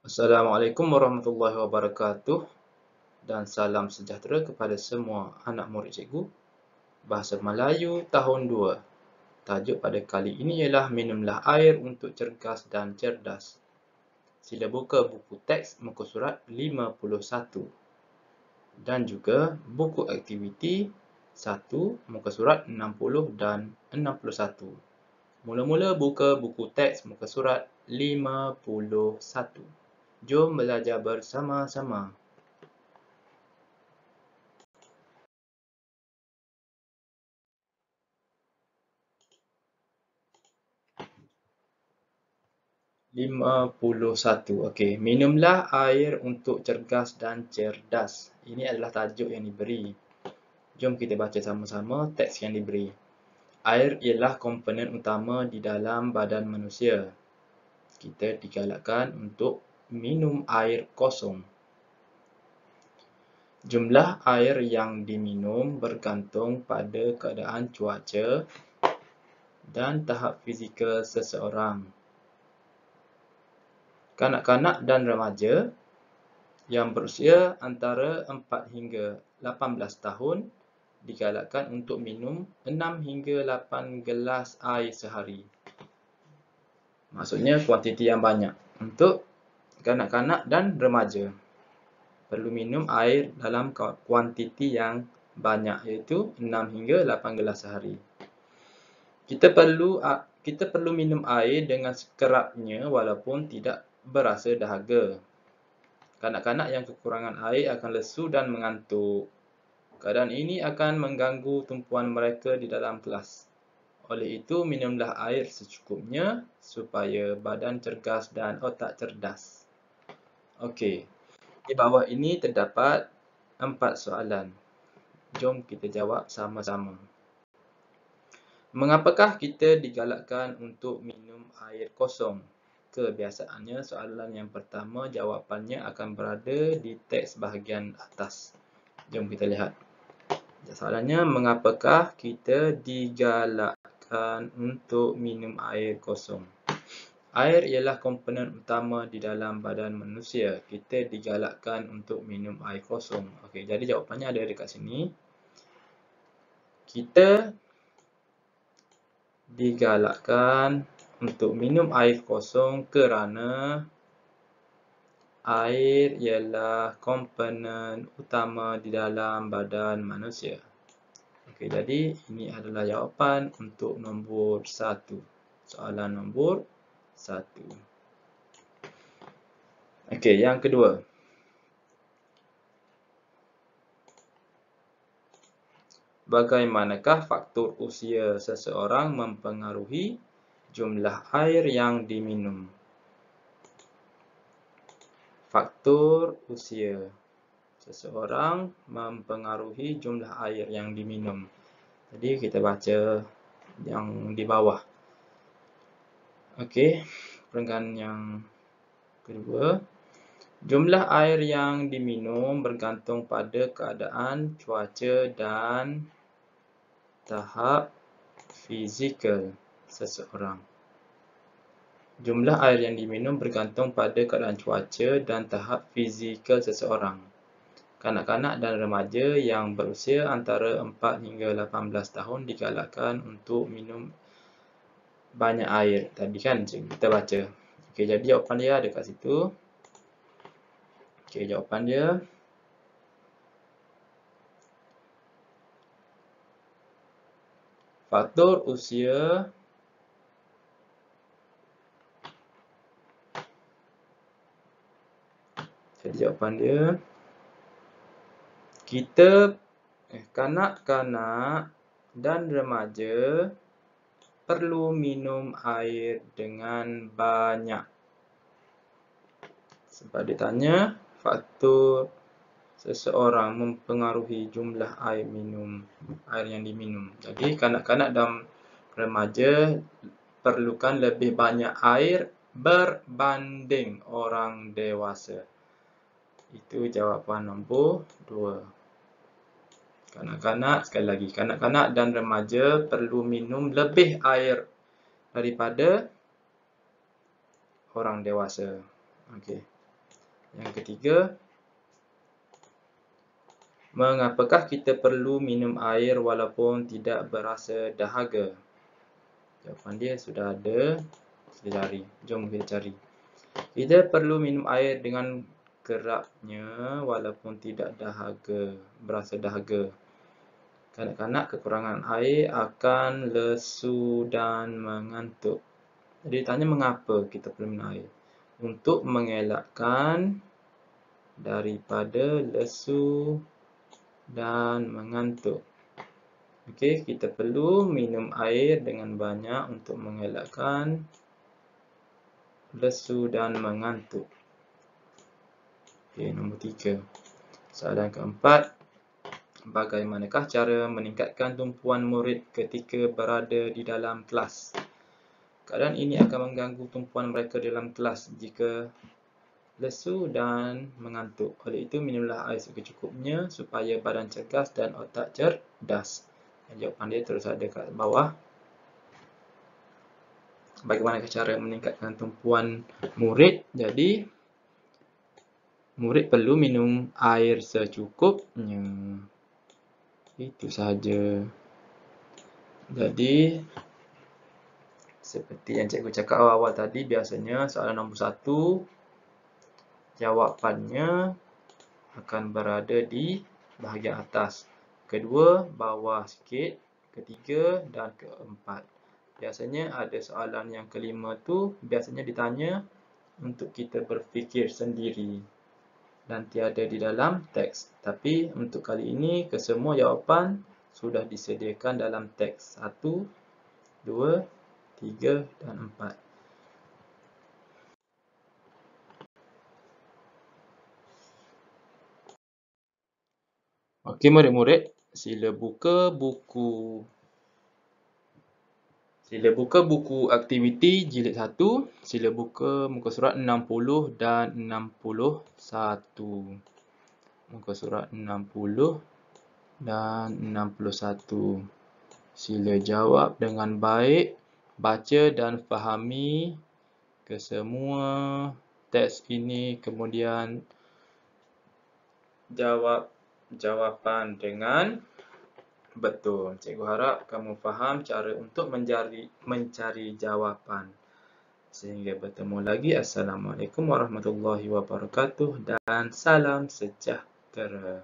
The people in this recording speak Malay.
Assalamualaikum warahmatullahi wabarakatuh dan salam sejahtera kepada semua anak murid cikgu. Bahasa Melayu tahun 2. Tajuk pada kali ini ialah minumlah air untuk cergas dan cerdas. Sila buka buku teks muka surat 51 dan juga buku aktiviti 1 muka surat 60 dan 61. Mula-mula buka buku teks muka surat 51. Jom belajar bersama-sama. Okey, minumlah air untuk cergas dan cerdas. Ini adalah tajuk yang diberi. Jom kita baca sama-sama teks yang diberi. Air ialah komponen utama di dalam badan manusia. Kita digalakkan untuk minum air kosong. Jumlah air yang diminum bergantung pada keadaan cuaca dan tahap fizikal seseorang. Kanak-kanak dan remaja yang berusia antara 4 hingga 18 tahun digalakkan untuk minum 6 hingga 8 gelas air sehari. Maksudnya kuantiti yang banyak. Untuk kanak-kanak dan remaja perlu minum air dalam kuantiti yang banyak, iaitu 6 hingga 8 gelas sehari. Kita perlu minum air dengan sekerapnya walaupun tidak berasa dahaga. Kanak-kanak yang kekurangan air akan lesu dan mengantuk. Keadaan ini akan mengganggu tumpuan mereka di dalam kelas. Oleh itu, minumlah air secukupnya supaya badan cergas dan otak cerdas. Okey, di bawah ini terdapat 4 soalan. Jom kita jawab sama-sama. Mengapakah kita digalakkan untuk minum air kosong? Kebiasaannya soalan yang pertama jawapannya akan berada di teks bahagian atas. Jom kita lihat. Soalannya, mengapakah kita digalakkan untuk minum air kosong? Air ialah komponen utama di dalam badan manusia. Kita digalakkan untuk minum air kosong. Okey, jadi jawapannya ada dekat sini. Kita digalakkan untuk minum air kosong kerana air ialah komponen utama di dalam badan manusia. Okey, jadi ini adalah jawapan untuk nombor 1. Soalan nombor 1. Okey, yang kedua. Bagaimanakah faktor usia seseorang mempengaruhi jumlah air yang diminum? Faktor usia seseorang mempengaruhi jumlah air yang diminum. Jadi kita baca yang di bawah. Okey, perenggan yang kedua. Jumlah air yang diminum bergantung pada keadaan cuaca dan tahap fizikal seseorang. Jumlah air yang diminum bergantung pada keadaan cuaca dan tahap fizikal seseorang. Kanak-kanak dan remaja yang berusia antara 4 hingga 18 tahun digalakkan untuk minum banyak air. Tadi kan kita baca. Okey, jadi jawapan dia ada kat situ. Okey, jawapan dia faktor usia kanak-kanak dan remaja perlu minum air dengan banyak. Sebab dia tanya faktor seseorang mempengaruhi jumlah air yang diminum. Jadi kanak-kanak dan remaja perlukan lebih banyak air berbanding orang dewasa. Itu jawapan nombor 2. Sekali lagi, kanak-kanak dan remaja perlu minum lebih air daripada orang dewasa. Okey. Yang ketiga, mengapakah kita perlu minum air walaupun tidak berasa dahaga? Jawapan dia sudah ada. Kita cari. Jom kita cari. Kita perlu minum air dengan kerapnya walaupun tidak berasa dahaga. Kanak-kanak kekurangan air akan lesu dan mengantuk. Jadi ditanya mengapa kita perlu minum air? Untuk mengelakkan daripada lesu dan mengantuk. Okey, kita perlu minum air dengan banyak untuk mengelakkan lesu dan mengantuk. Okey, nombor 3. Soalan keempat. Bagaimanakah cara meningkatkan tumpuan murid ketika berada di dalam kelas? Keadaan ini akan mengganggu tumpuan mereka dalam kelas jika lesu dan mengantuk. Oleh itu, minumlah air secukupnya supaya badan cergas dan otak cerdas. Jawapan dia terus ada kat bawah. Bagaimana cara meningkatkan tumpuan murid? Jadi, murid perlu minum air secukupnya. Itu sahaja. Jadi, seperti yang cikgu cakap awal-awal tadi, biasanya soalan nombor 1, jawapannya akan berada di bahagian atas. Kedua, bawah sikit. Ketiga dan keempat. Biasanya ada soalan yang kelima tu, biasanya ditanya untuk kita berfikir sendiri dan tiada di dalam teks. Tapi untuk kali ini, kesemua jawapan sudah disediakan dalam teks. 1, 2, 3 dan 4. Okey murid-murid, sila buka buku aktiviti jilid 1. Sila buka muka surat 60 dan 61. Muka surat 60 dan 61. Sila jawab dengan baik, baca dan fahami kesemua teks ini, kemudian jawab jawapan dengan betul. Cikgu harap kamu faham cara untuk mencari jawapan. Sehingga bertemu lagi. Assalamualaikum warahmatullahi wabarakatuh dan salam sejahtera.